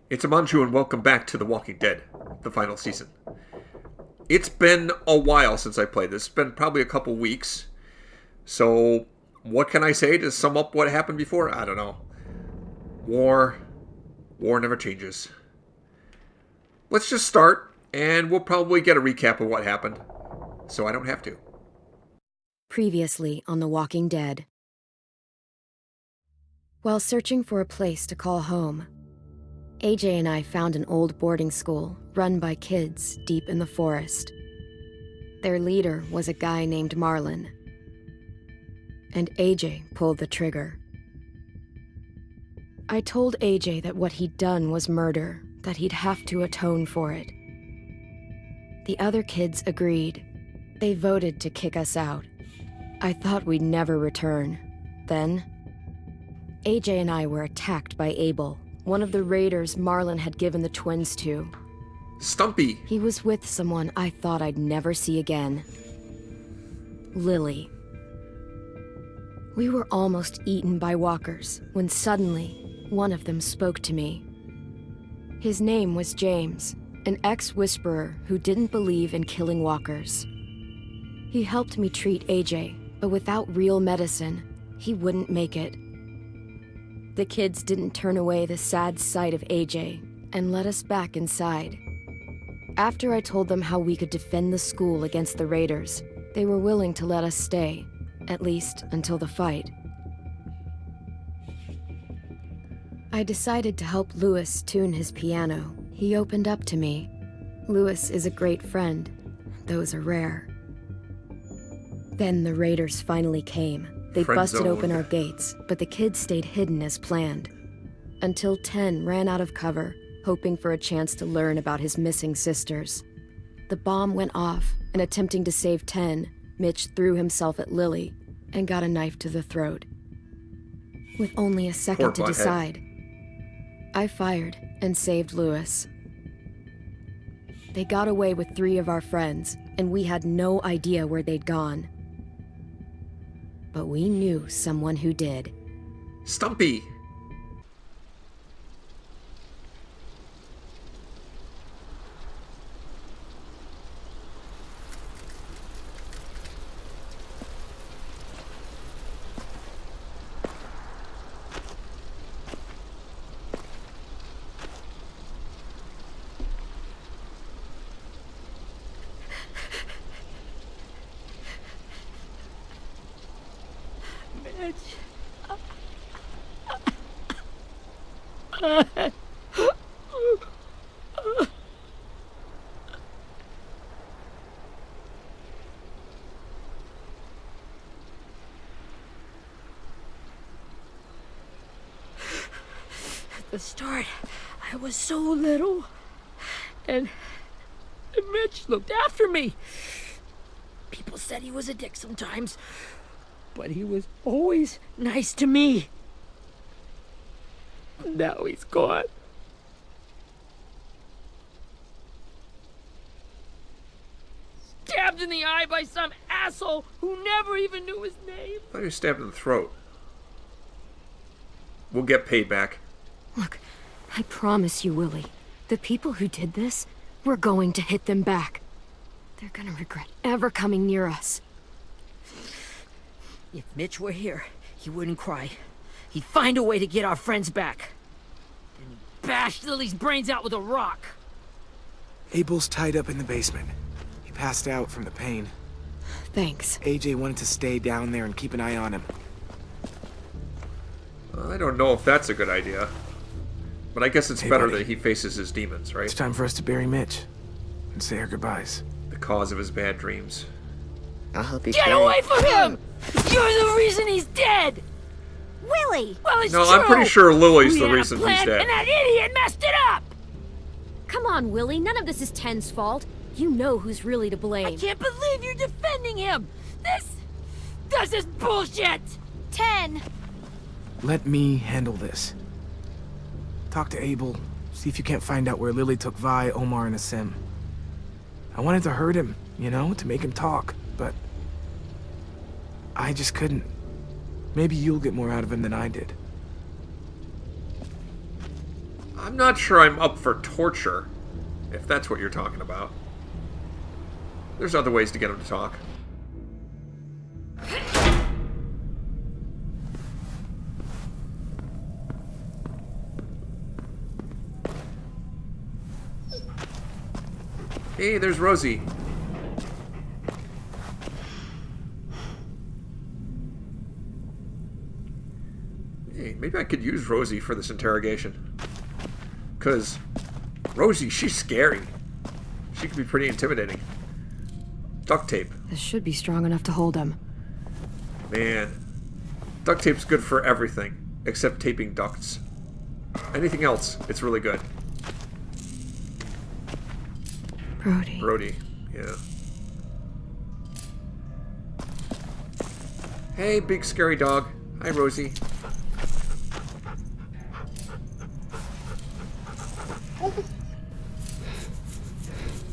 It's Amanju and welcome back to The Walking Dead, the final season. It's been a while since I played this. It's been probably a couple weeks. So, what can I say to sum up what happened before? I don't know. War never changes. Let's just start, and we'll probably get a recap of what happened, so I don't have to. Previously on The Walking Dead. While searching for a place to call home, AJ and I found an old boarding school run by kids deep in the forest. Their leader was a guy named Marlon, and AJ pulled the trigger. I told AJ that what he'd done was murder, that he'd have to atone for it. The other kids agreed. They voted to kick us out. I thought we'd never return. Then, AJ and I were attacked by Abel, one of the raiders Marlon had given the twins to. Stumpy! He was with someone I thought I'd never see again. Lily. We were almost eaten by walkers when suddenly one of them spoke to me. His name was James, an ex-whisperer who didn't believe in killing walkers. He helped me treat AJ, but without real medicine, he wouldn't make it. The kids didn't turn away the sad sight of AJ and let us back inside. After I told them how we could defend the school against the raiders, they were willing to let us stay, at least until the fight. I decided to help Louis tune his piano. He opened up to me. Louis is a great friend. Those are rare. Then the raiders finally came. They busted open our gates, but the kids stayed hidden as planned. Until 10 ran out of cover, hoping for a chance to learn about his missing sisters. The bomb went off, and attempting to save 10, Mitch threw himself at Lily and got a knife to the throat. With only a second to decide, I fired and saved Louis. They got away with 3 of our friends, and we had no idea where they'd gone. But we knew someone who did. Stumpy! At the start, I was so little, and Mitch looked after me. People said he was a dick sometimes, but he was always nice to me. Now he's gone. Stabbed in the eye by some asshole who never even knew his name. I thought he was stabbed in the throat. We'll get paid back. Look, I promise you, Willie, the people who did this, we're going to hit them back. They're gonna regret ever coming near us. If Mitch were here, he wouldn't cry. He'd find a way to get our friends back. Then he'd bash Lily's brains out with a rock. Abel's tied up in the basement. He passed out from the pain. Thanks. AJ wanted to stay down there and keep an eye on him. I don't know if that's a good idea. But I guess it's Hey, better buddy. that he faces his demons, right? It's time for us to bury Mitch and say our goodbyes. The cause of his bad dreams. I'll help you. Get away from him! You're the reason he's dead! Willie! Well, it's No, true! I'm pretty sure Lily's We the had a reason he's plan, dead. And that idiot messed it up! Come on, Willie, none of this is Ten's fault. You know who's really to blame. I can't believe you're defending him! This is bullshit! 10! Let me handle this. Talk to Abel. See if you can't find out where Lily took Vi, Omar, and Asim. I wanted to hurt him, you know, to make him talk, but I just couldn't. Maybe you'll get more out of him than I did. I'm not sure I'm up for torture, if that's what you're talking about. There's other ways to get him to talk. Hey, there's Rosie. Hey, maybe I could use Rosie for this interrogation. Because Rosie, she's scary. She can be pretty intimidating. Duct tape. This should be strong enough to hold him. Man. Duct tape's good for everything, except taping ducts. Anything else, it's really good. Brody. Brody, yeah. Hey, big scary dog. Hi, Rosie.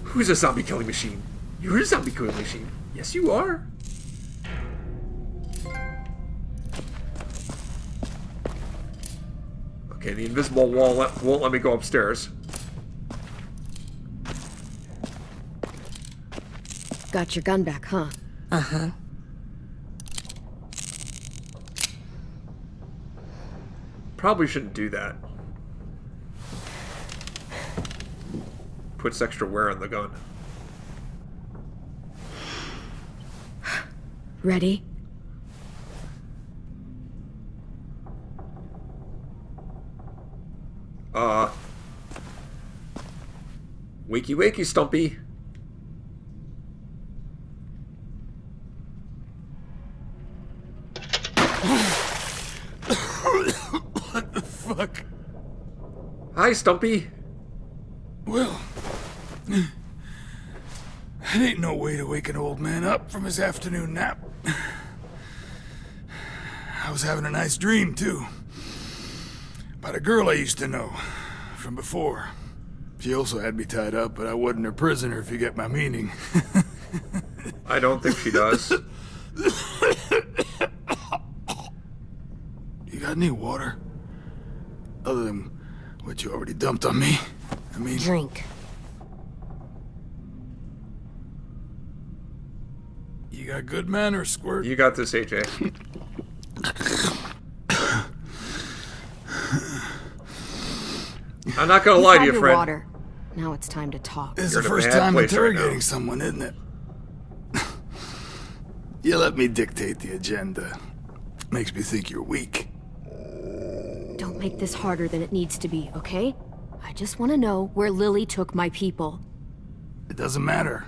Who's a zombie killing machine? You're a zombie killing machine. Yes, you are. Okay, the invisible wall won't let me go upstairs. Got your gun back, huh? Uh-huh. Probably shouldn't do that. Puts extra wear on the gun. Ready? Wakey wakey, Stumpy. What the fuck? Hi, Stumpy. Well, that ain't no way to wake an old man up from his afternoon nap. I was having a nice dream, too. About a girl I used to know from before. She also had me tied up, but I wasn't her prisoner, if you get my meaning. I don't think she does. You got any water? Other than what you already dumped on me? I mean... Drink. You got good manners, Squirt. You got this, AJ. I'm not gonna lie to you, Your friend. water. Now it's time to talk. It's You're the in a first bad time place right interrogating now. someone, isn't it? You let me dictate the agenda. Makes me think you're weak. Don't make this harder than it needs to be, okay? I just want to know where Lily took my people. It doesn't matter.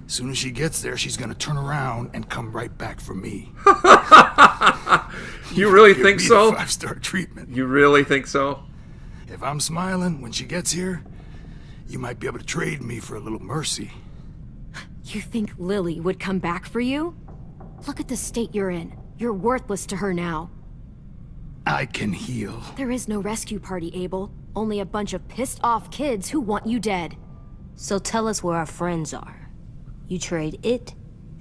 As soon as she gets there, she's gonna turn around and come right back for me. You really Give think me so? the 5-star treatment. You really think so? If I'm smiling when she gets here, you might be able to trade me for a little mercy. You think Lily would come back for you? Look at the state you're in. You're worthless to her now. I can heal. There is no rescue party, Abel. Only a bunch of pissed-off kids who want you dead. So tell us where our friends are. You trade it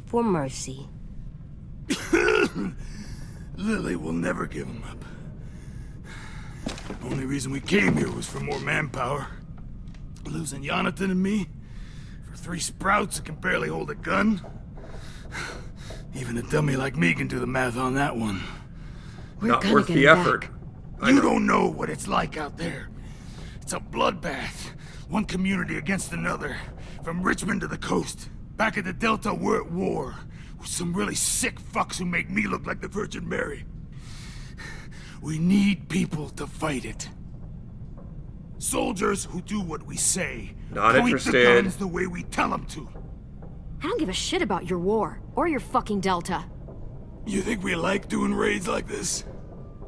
for mercy. Lily will never give him up. Only reason we came here was for more manpower. Losing Jonathan and me for 3 sprouts that can barely hold a gun. Even a dummy like me can do the math on that one. We're Not gonna worth get the him effort. back. You don't know what it's like out there. It's a bloodbath. One community against another. From Richmond to the coast. Back at the Delta, we're at war. With some really sick fucks who make me look like the Virgin Mary. We need people to fight it. Soldiers who do what we say. Not Point interested. the guns the way we tell them to. I don't give a shit about your war, or your fucking Delta. You think we like doing raids like this?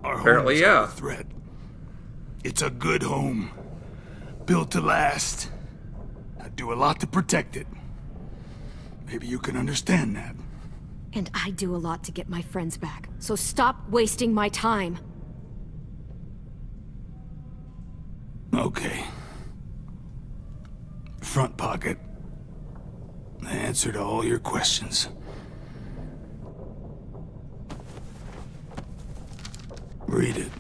Our Apparently, home's under yeah. threat. It's a good home. Built to last. I'd do a lot to protect it. Maybe you can understand that. And I do a lot to get my friends back, so stop wasting my time. Okay. Front pocket. The answer to all your questions. Read it.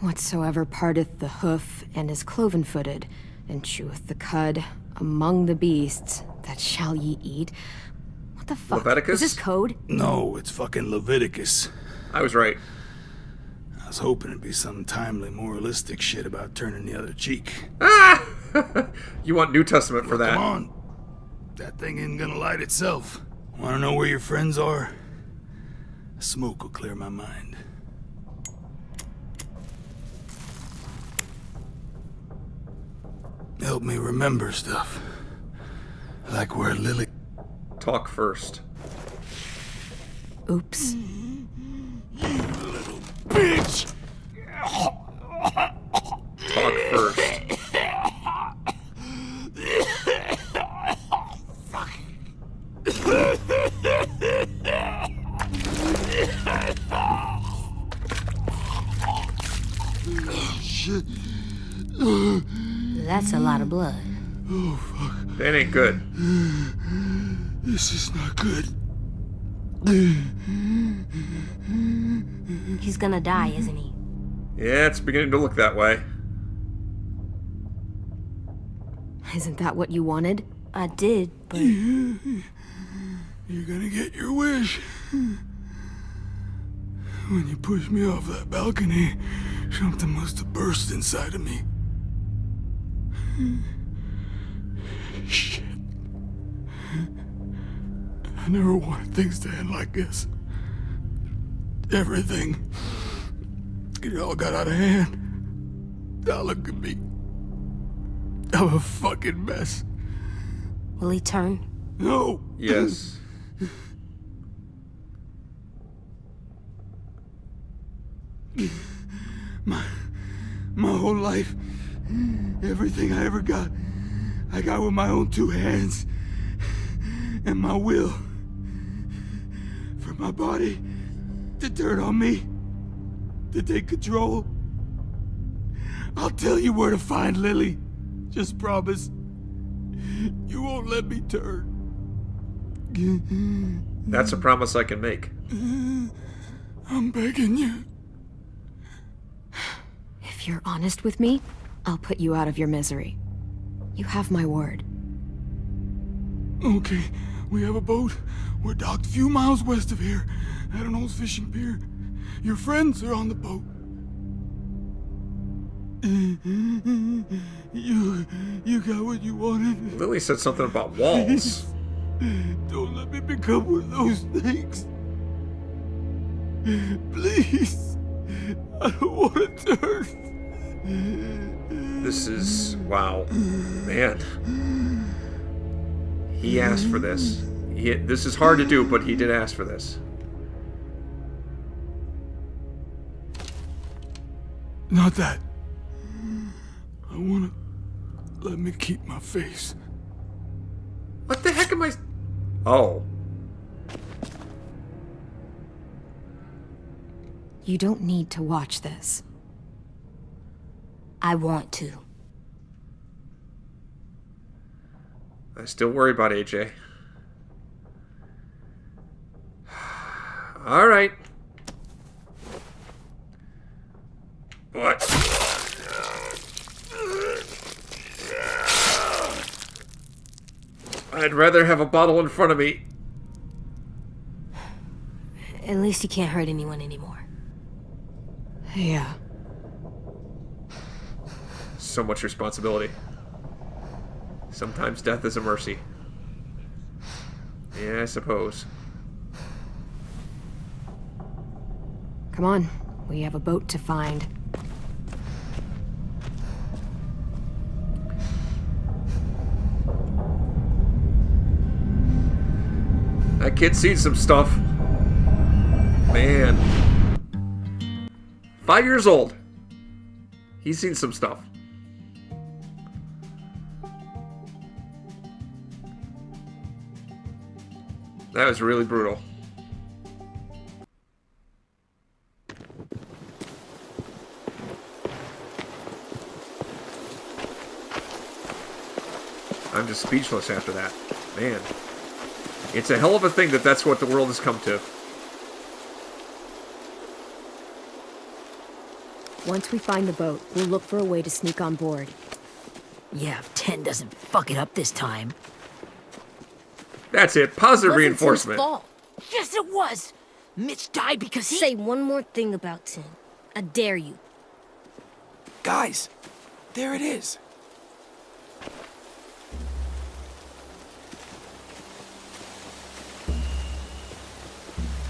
Whatsoever parteth the hoof and is cloven-footed, and cheweth the cud among the beasts, that shall ye eat. What the fuck? Leviticus? Is this code? No, it's fucking Leviticus. I was right. I was hoping it'd be some timely moralistic shit about turning the other cheek. Ah! You want New Testament for that. Come on. That thing ain't gonna light itself. Wanna know where your friends are? Smoke will clear my mind. Help me remember stuff. Like where Lily... Talk first. Oops. You little bitch! Talk first. Shit. That's a lot of blood. Oh, fuck. That ain't good. This is not good. He's gonna die, isn't he? Yeah, it's beginning to look that way. Isn't that what you wanted? I did, but You're gonna get your wish. When you pushed me off that balcony, something must have burst inside of me. Shit. I never wanted things to end like this. Everything. It all got out of hand. Now look at me. I'm a fucking mess. will he turn? No. Yes. My whole life, everything I ever got, I got with my own two hands and my will. For my body to turn on me, to take control. I'll tell you where to find Lily. Just promise. You won't let me turn. That's a promise I can make. I'm begging you. If you're honest with me, I'll put you out of your misery. You have my word. Okay, we have a boat. We're docked a few miles west of here, at an old fishing pier. Your friends are on the boat. You got what you wanted. Lily said something about walls. Don't let me become one of those things. Please. I don't want to turn. This is... wow. Man. He asked for this. This is hard to do, but he did ask for this. Not that. I want to let me keep my face. What the heck am I... Oh. You don't need to watch this. I want to. I still worry about AJ. All right. What? I'd rather have a bottle in front of me. At least he can't hurt anyone anymore. Yeah. So much responsibility. Sometimes death is a mercy. Yeah, I suppose. Come on. We have a boat to find. That kid's seen some stuff. Man. 5 years old. He's seen some stuff. That was really brutal. I'm just speechless after that. Man. It's a hell of a thing that that's what the world has come to. Once we find the boat, we'll look for a way to sneak on board. Yeah, if 10 doesn't fuck it up this time. That's it. Positive Wasn't reinforcement. Tim's fault. Yes, it was! Mitch died because he... Say one more thing about Tim. I dare you. Guys, there it is.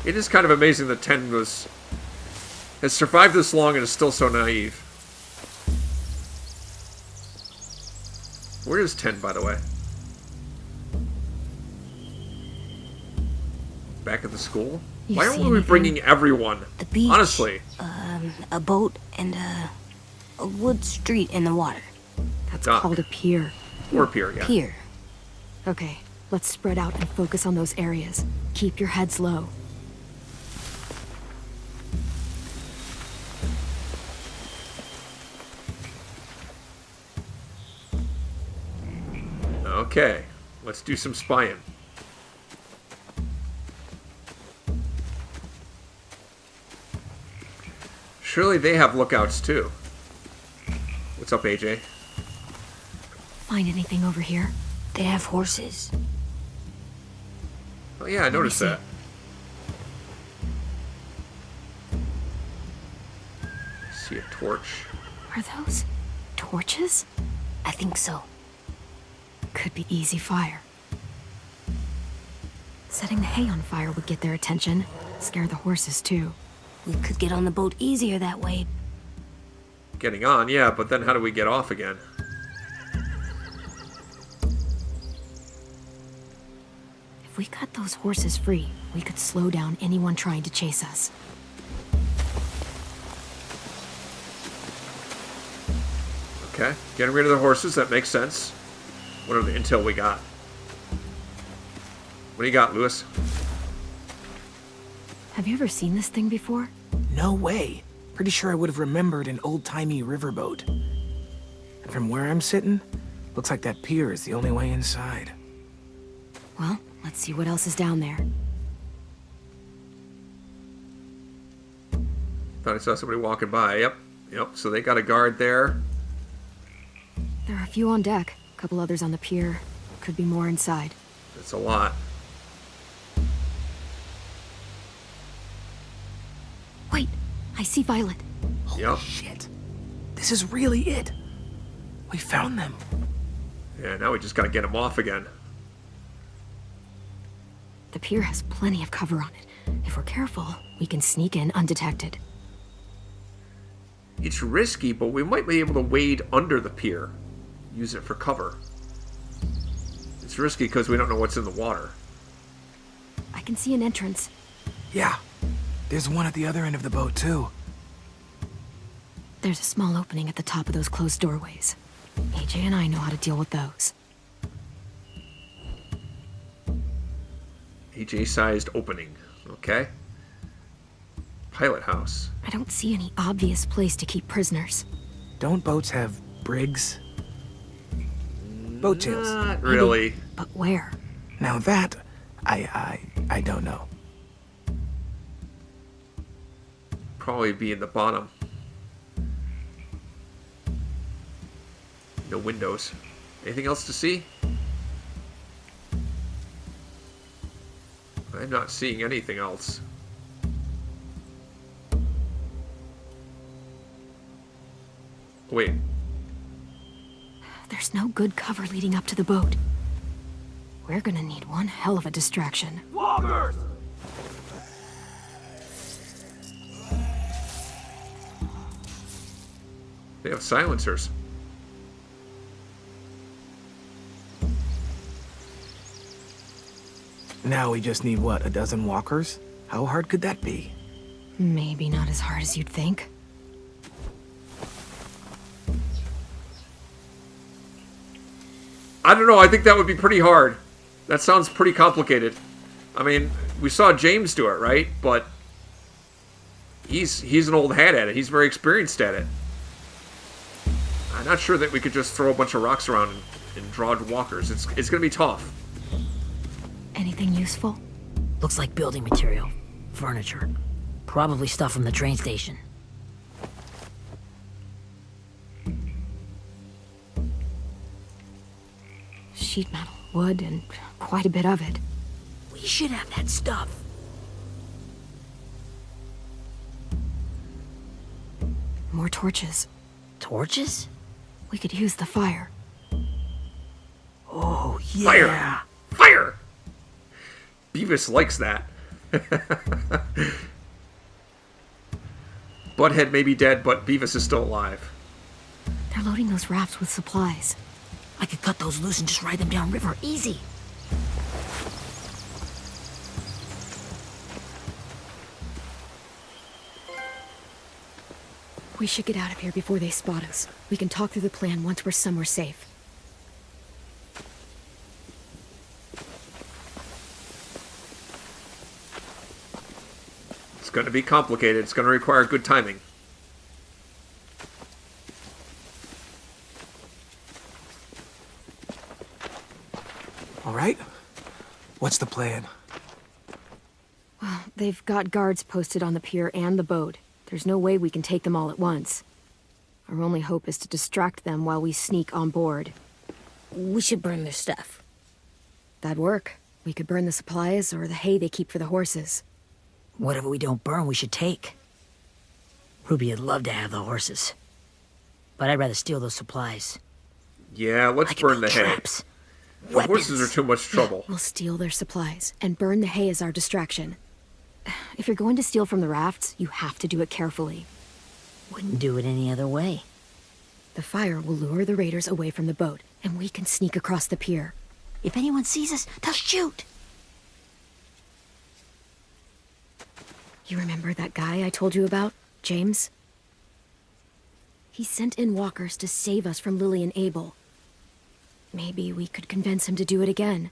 It is kind of amazing that 10 has survived this long and is still so naive. Where is 10, by the way? Back at the school? You Why see aren't we anything? bringing everyone? The beach. Honestly. A boat and a wood street in the water. That's Dock. called a pier. Or pier, yeah. Pier. Okay, let's spread out and focus on those areas. Keep your heads low. Okay, let's do some spying. Surely they have lookouts too. What's up, AJ? Find anything over here? They have horses. Oh yeah, I noticed see. that. See a torch. Are those torches? I think so. Could be easy fire. Setting the hay on fire would get their attention. Scare the horses too. We could get on the boat easier that way. Getting on, yeah, but then how do we get off again? If we cut those horses free, we could slow down anyone trying to chase us. Okay, getting rid of the horses, that makes sense. What are the intel we got? What do you got, Lewis? Have you ever seen this thing before? No way. Pretty sure I would have remembered an old-timey riverboat. And from where I'm sitting, looks like that pier is the only way inside. Well, let's see what else is down there. Thought I saw somebody walking by. Yep, so they got a guard there. There are a few on deck, a couple others on the pier. Could be more inside. That's a lot. Wait, I see Violet. Yep. Shit. This is really it. We found them. Yeah, now we just gotta get them off again. The pier has plenty of cover on it. If we're careful, we can sneak in undetected. It's risky, but we might be able to wade under the pier. Use it for cover. It's risky because we don't know what's in the water. I can see an entrance. Yeah. There's one at the other end of the boat, too. There's a small opening at the top of those closed doorways. AJ and I know how to deal with those. AJ-sized opening. Okay. Pilot house. I don't see any obvious place to keep prisoners. Don't boats have brigs? Boat tails. Not really. But where? Now that, I don't know. Probably be in the bottom. No windows. Anything else to see? I'm not seeing anything else. Wait. There's no good cover leading up to the boat. We're gonna need one hell of a distraction. Walkers! They have silencers. Now we just need, what, a dozen walkers? How hard could that be? Maybe not as hard as you'd think. I don't know. I think that would be pretty hard. That sounds pretty complicated. I mean, we saw James do it, right? But he's an old hat at it. He's very experienced at it. I'm not sure that we could just throw a bunch of rocks around and draw walkers. It's going to be tough. Anything useful? Looks like building material. Furniture. Probably stuff from the train station. sheet metal, wood, and quite a bit of it. We should have that stuff. More torches. Torches? We could use the fire. Oh, yeah. Fire! Fire! Beavis likes that. Butthead may be dead, but Beavis is still alive. They're loading those rafts with supplies. I could cut those loose and just ride them downriver easy. We should get out of here before they spot us. We can talk through the plan once we're somewhere safe. It's going to be complicated. It's going to require good timing. All right? What's the plan? Well, they've got guards posted on the pier and the boat. There's no way we can take them all at once. Our only hope is to distract them while we sneak on board. We should burn their stuff. That'd work. We could burn the supplies or the hay they keep for the horses. Whatever we don't burn, we should take. Ruby would love to have the horses. But I'd rather steal those supplies. Yeah, I let's could burn build the hay. traps. The horses are too much trouble. We'll steal their supplies and burn the hay as our distraction. If you're going to steal from the rafts, you have to do it carefully. Wouldn't do it any other way. The fire will lure the raiders away from the boat, and we can sneak across the pier. If anyone sees us, they'll shoot. You remember that guy I told you about, James? He sent in walkers to save us from Lily and Abel. Maybe we could convince him to do it again.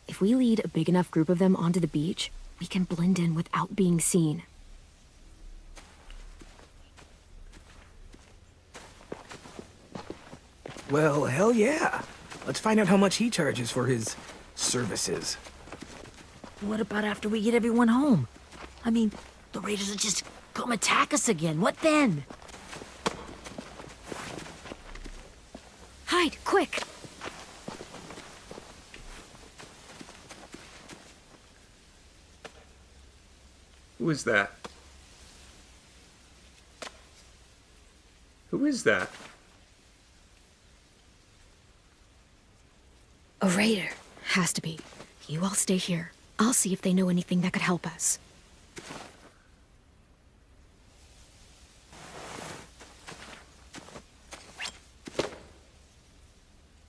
If we lead a big enough group of them onto the beach, we can blend in without being seen. Well, hell yeah. Let's find out how much he charges for his services. What about after we get everyone home? I mean, the raiders will just come attack us again. What then? Hide, quick! Who is that? Who is that? A raider. Has to be. You all stay here. I'll see if they know anything that could help us.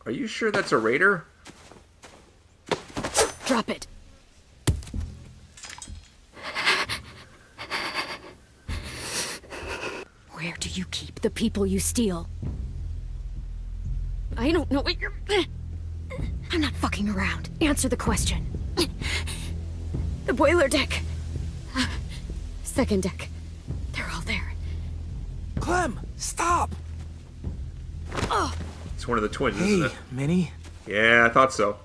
Are you sure that's a raider? Drop it. Where do you keep the people you steal? I don't know what you're... I'm not fucking around. Answer the question. The boiler deck. Second deck. They're all there. Clem, stop! It's one of the twins, Hey, isn't it? Minnie. Yeah, I thought so.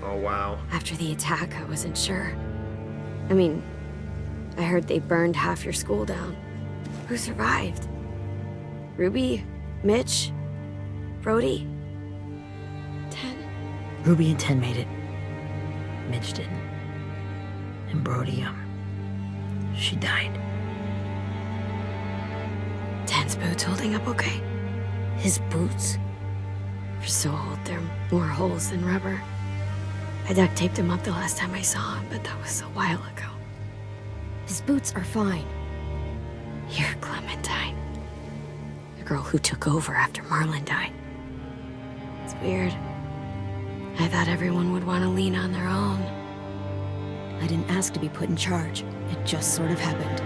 Oh, wow. After the attack, I wasn't sure. I mean, I heard they burned half your school down. Who survived? Ruby? Mitch? Brody? 10? Ruby and 10 made it. Mitch didn't. And Brody, she died. 10's boots holding up okay? His boots? They're so old, they're more holes than rubber. I duct taped him up the last time I saw him, but that was a while ago. His boots are fine. You're Clementine. The girl who took over after Marlon died. It's weird. I thought everyone would want to lean on their own. I didn't ask to be put in charge. It just sort of happened.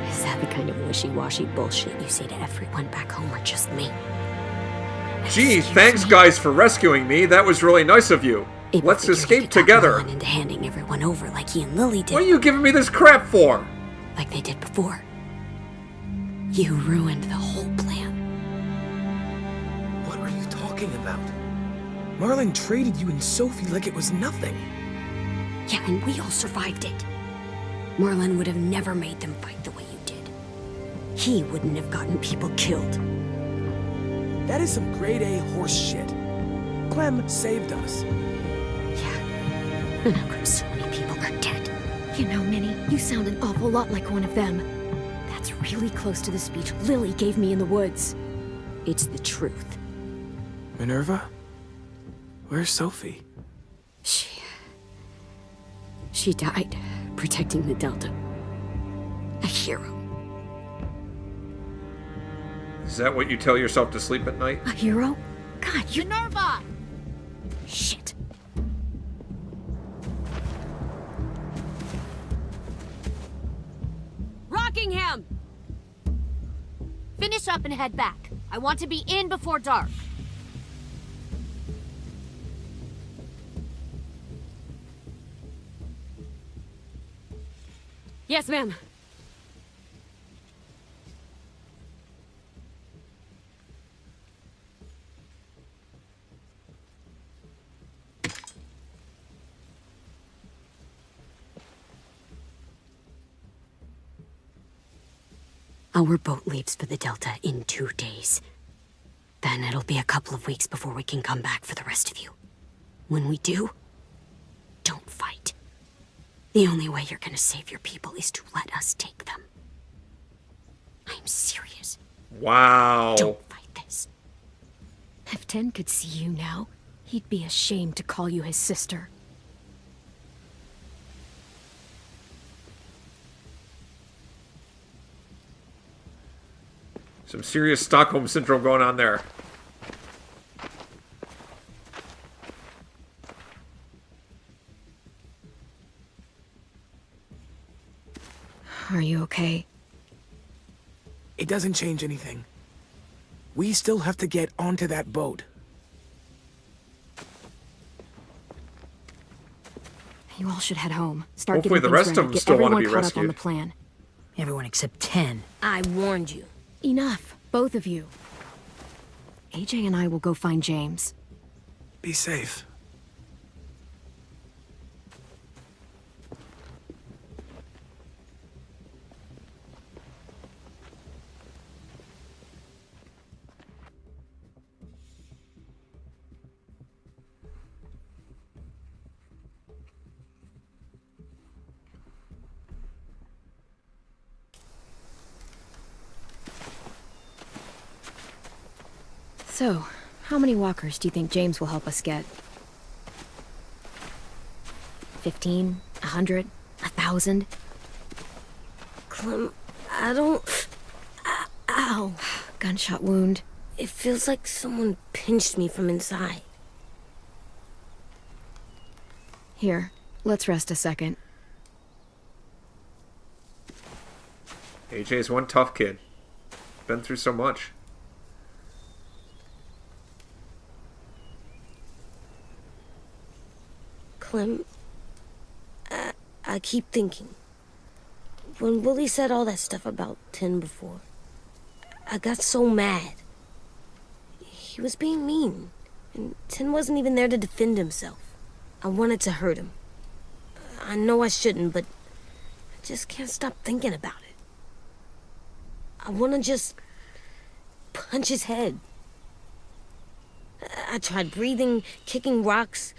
Is that the kind of wishy-washy bullshit you say to everyone back home or just me? Gee, Excuse thanks me. guys for rescuing me. That was really nice of you. Abel Let's figured he escape could talk together. Marlon into handing everyone over like he and Lily did. What are you giving me this crap for? Like they did before. You ruined the whole plan. What are you talking about? Marlon traded you and Sophie like it was nothing. Yeah, and we all survived it. Merlin would have never made them fight the way you did. He wouldn't have gotten people killed. That is some grade A horse shit. Clem saved us. Yeah. And how come so many people are dead? You know, Minnie, you sound an awful lot like one of them. That's really close to the speech Lily gave me in the woods. It's the truth. Minerva? Where's Sophie? She died protecting the Delta. A hero. Is that what you tell yourself to sleep at night? A hero? God, you... Minerva! Shit. Rockingham! Finish up and head back. I want to be in before dark. Yes, ma'am. Our boat leaves for the Delta in 2 days. Then it'll be a couple of weeks before we can come back for the rest of you. When we do, don't fight. The only way you're gonna save your people is to let us take them. I'm serious. Wow. Don't fight this. If Ten could see you now, he'd be ashamed to call you his sister. Some serious Stockholm Syndrome going on there. Are you okay? It doesn't change anything. We still have to get onto that boat. You all should head home. Start Hopefully getting the things rest ready. of them Get still want to everyone be caught up on rescued. the plan. Everyone except 10. I warned you. Enough, both of you. AJ and I will go find James. Be safe. So, how many walkers do you think James will help us get? 15? 100? 1,000? Clem, I don't... Ow. Gunshot wound. It feels like someone pinched me from inside. Here, let's rest a second. AJ's one tough kid. Been through so much. Clem, I keep thinking. When Willie said all that stuff about 10 before, I got so mad. He was being mean, and 10 wasn't even there to defend himself. I wanted to hurt him. I know I shouldn't, but I just can't stop thinking about it. I want to just punch his head. I tried breathing, kicking rocks.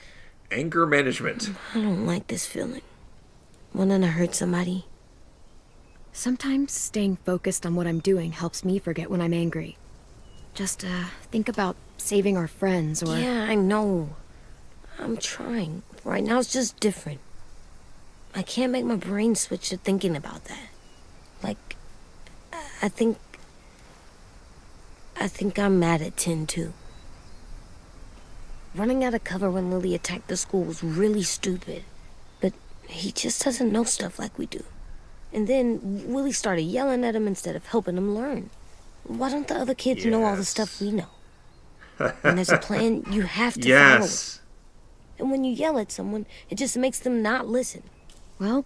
Anger management. I don't like this feeling. Wanting to hurt somebody. Sometimes staying focused on what I'm doing helps me forget when I'm angry. Just, think about saving our friends or... Yeah, I know. I'm trying. Right now it's just different. I can't make my brain switch to thinking about that. Like, I think I'm mad at 10 too. Running out of cover when Lily attacked the school was really stupid. But he just doesn't know stuff like we do. And then Willie started yelling at him instead of helping him learn. Why don't the other kids know all the stuff we know? When there's a plan, you have to follow it. And when you yell at someone, it just makes them not listen. Well,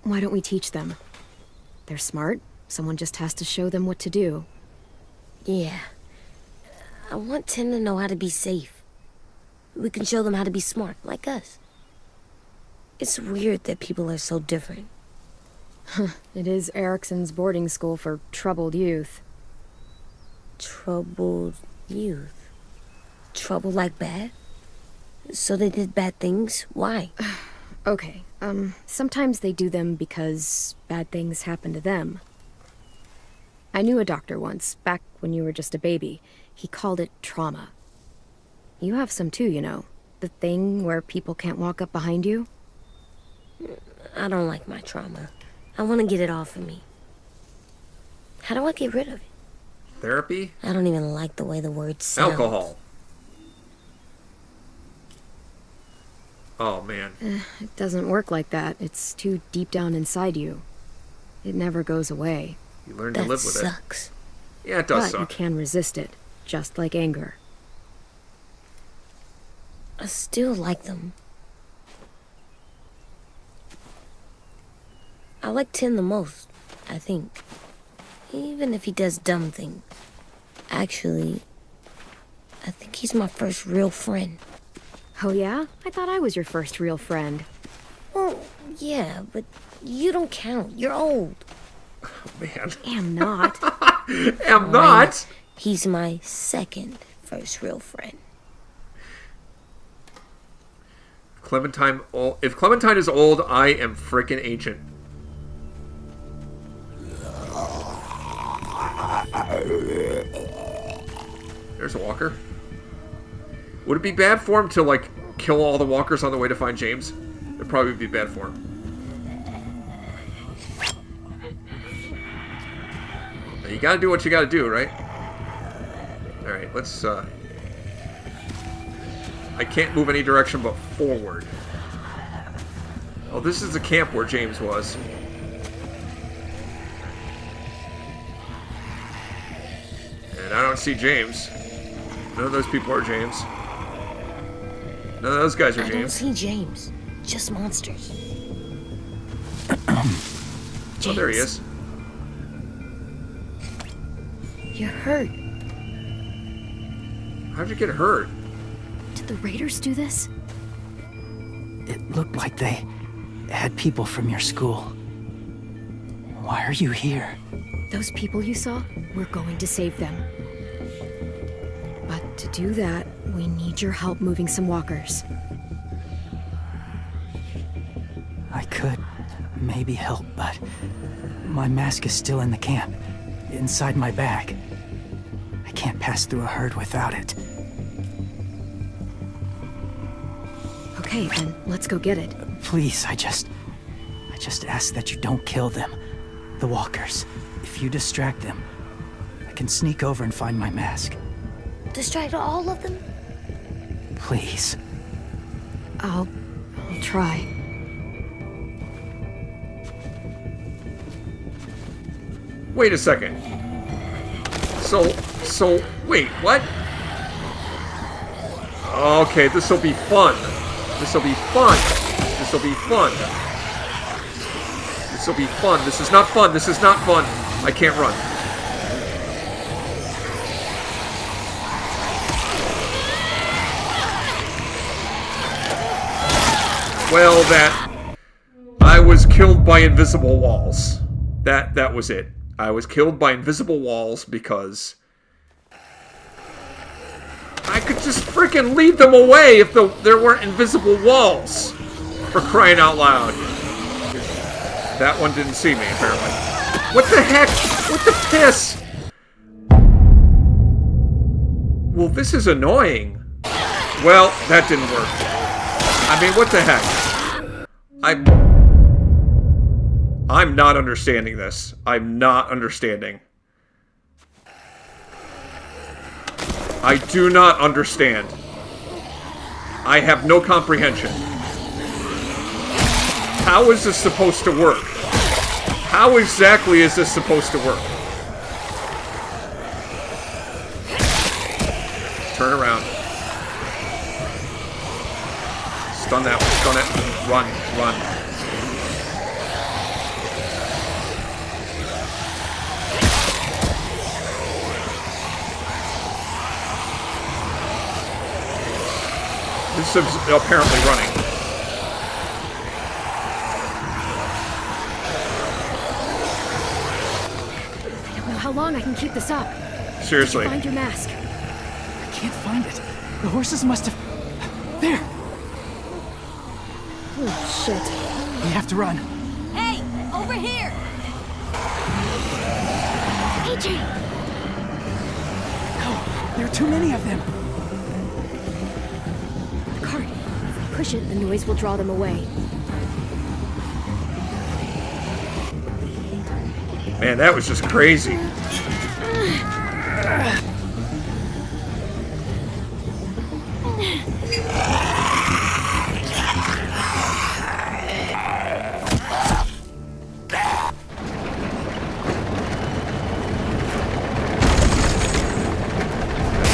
why don't we teach them? They're smart. Someone just has to show them what to do. Yeah. I want 10 to know how to be safe. We can show them how to be smart, like us. It's weird that people are so different. It is Erickson's boarding school for troubled youth. Troubled youth? Trouble like bad? So they did bad things? Why? Okay, sometimes they do them because bad things happen to them. I knew a doctor once, back when you were just a baby. He called it trauma. You have some too, you know. The thing where people can't walk up behind you. I don't like my trauma. I want to get it off of me. How do I get rid of it? Therapy? I don't even like the way the word sounds. Alcohol. Oh, man. It doesn't work like that. It's too deep down inside you. It never goes away. You learn to That live with sucks. it. Yeah, it does But you suck. can resist it, just like anger. I still like them. I like Tin the most, I think. Even if he does dumb things. Actually, I think he's my first real friend. Oh yeah? I thought I was your first real friend. Well, yeah, but you don't count. You're old. Man. Am not. Am not. He's my second first real friend. If Clementine is old, I am freaking ancient. There's a walker. Would it be bad for him to, like, kill all the walkers on the way to find James? It'd probably be bad for him. You gotta do what you gotta do, right? Alright, let's, I can't move any direction but forward. Oh, this is the camp where James was. And I don't see James. None of those people are James. None of those guys are I don't James. see James. Just monsters. Oh, there he is. You're hurt. How'd you get hurt? Did the raiders do this? It looked like they had people from your school. Why are you here? Those people you saw? We're going to save them. But to do that, we need your help moving some walkers. I could maybe help, but my mask is still in the camp, inside my bag. I can't pass through a herd without it. Okay, then let's go get it. Please, I just ask that you don't kill them. The walkers. If you distract them, I can sneak over and find my mask. Distract all of them? Please. I'll try. Wait a second. So, wait, what? Okay, this'll be fun. This'll be fun. This'll be fun. This'll be fun. This is not fun. This is not fun. I can't run. Well, I was killed by invisible walls. That was it. I was killed by invisible walls because I could just freaking lead them away if there weren't invisible walls. For crying out loud. That one didn't see me, apparently. What the heck? What the piss? Well, this is annoying. Well, that didn't work. I mean, what the heck? I'm not understanding this. I'm not understanding. I do not understand. I have no comprehension. How is this supposed to work? How exactly is this supposed to work? Turn around. Stun that one. Stun it. Run. Run. This is apparently running. long I can keep this up. Seriously. Find your mask. I can't find it. The horses must have... There! Oh, shit. We have to run. Hey, over here! AJ! No, there are too many of them. The cart. If we push it, the noise will draw them away. Man, that was just crazy.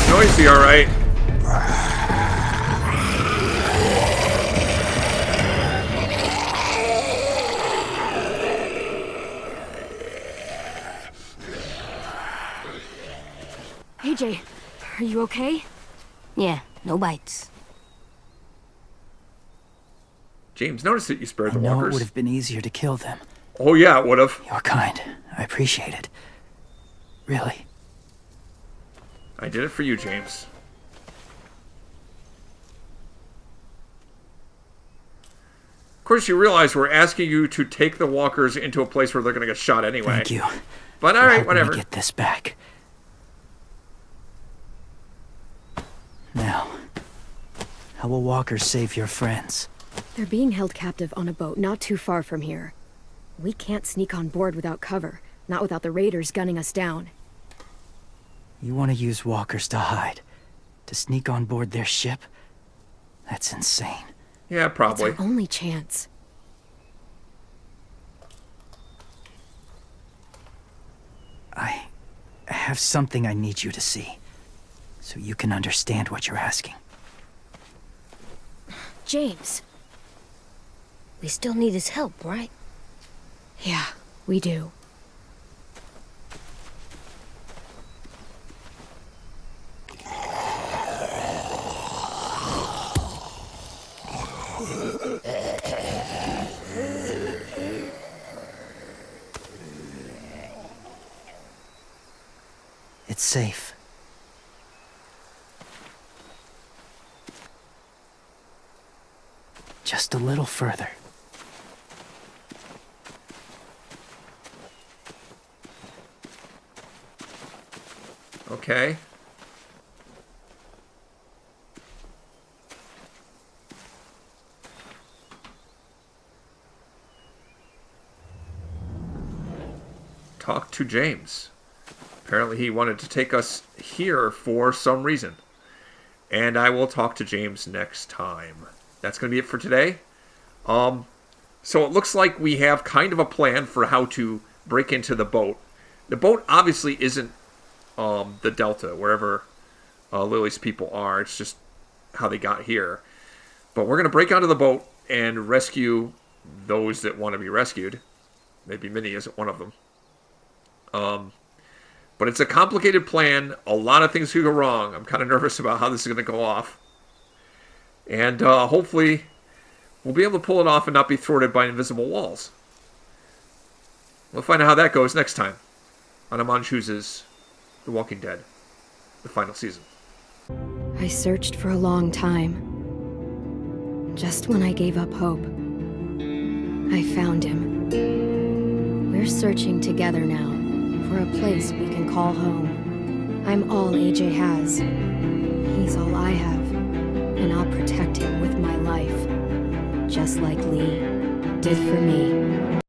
Noisy, all right. AJ, are you okay? Yeah, no bites. James, notice that you spared I the know it walkers. would have been easier to kill them. Oh yeah, it would have. You're kind. I appreciate it. Really. I did it for you, James. Of course, you realize we're asking you to take the walkers into a place where they're going to get shot anyway. Thank you. But for all right, helping me whatever. get this back. Now, how will walkers save your friends? They're being held captive on a boat not too far from here. We can't sneak on board without cover, not without the raiders gunning us down. You want to use walkers to hide? To sneak on board their ship? That's insane. Yeah, probably. It's our only chance. I have something I need you to see, so you can understand what you're asking. James. We still need his help, right? Yeah, we do. It's safe. Just a little further. Okay. Talk to James. Apparently he wanted to take us here for some reason. And I will talk to James next time. That's going to be it for today. So it looks like we have kind of a plan for how to break into the boat. The boat obviously isn't the Delta, wherever Lily's people are. It's just how they got here. But we're going to break onto the boat and rescue those that want to be rescued. Maybe Minnie isn't one of them. But it's a complicated plan. A lot of things could go wrong. I'm kind of nervous about how this is going to go off. And hopefully we'll be able to pull it off and not be thwarted by invisible walls. We'll find out how that goes next time on Amon Chooses The Walking Dead, the final season. I searched for a long time. Just when I gave up hope, I found him. We're searching together now for a place we can call home. I'm all AJ has. He's all I have. And I'll protect him with my life. Just like Lee did for me.